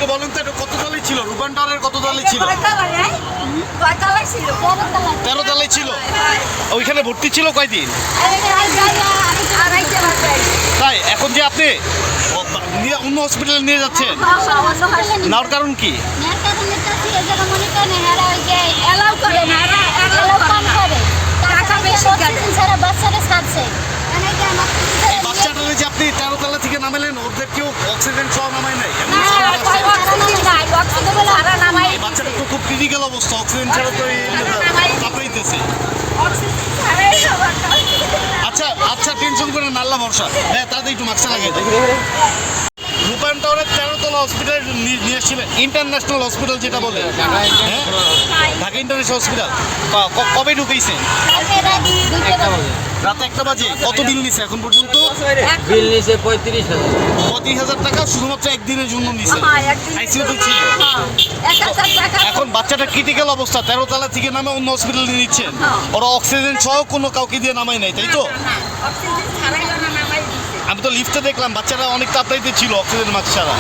একটু বলেন তো, এটা কত তলায় ছিল? রূপান টাওয়ারের কত তলায় ছিল? 13 তলায় ছিল। ওইখানে ভর্তি ছিল কয়দিন? তাই এখন যে আপনি অন্য হসপিটালে নিয়ে যাচ্ছেন, নেওয়ার কারণ কি? বাচ্চাটারে যে আপনি 13 তলা থেকে নামালেন, ওদের কেউ অক্সিজেন সহ নামায় নাই? বাচ্চাটা তো খুব ক্রিটিক্যাল অবস্থা, অক্সিজেন ছাড়া তো কাঁপাইতেছে। আচ্ছা আচ্ছা, টেনশন করে না, আল্লাহ ভরসা। হ্যাঁ, তাদের একটু মাস্কটা লাগিয়ে দেয়। রূপায়ণ টাওয়ারের 13 তলা হসপিটাল নিয়ে এসেছিলেন, ইন্টারন্যাশনাল হসপিটাল যেটা বলে, হ্যাঁ, ঢাকা ইন্টারন্যাশনাল হসপিটাল। কবে ঢুকেছেন? রাত 1টা বাজে। কত বিল নিছে এখন পর্যন্ত? বিল নিছে 35,000 টাকা, শুধুমাত্র একদিনের জন্য নিছে। আইসিইউতে ছিল। এখন বাচ্চাটা ক্রিটিক্যাল অবস্থা, 13 তলা থেকে নামে অন্য হসপিটালে নিচ্ছেন। ওরা অক্সিজেন সহ কোনো কাউকে দিয়ে নামাই নাই, তাই তো? আমি তো লিফটে দেখলাম বাচ্চারা অনেক তাড়াতাড়িতে ছিল অক্সিজেন মাস্ক ছাড়া।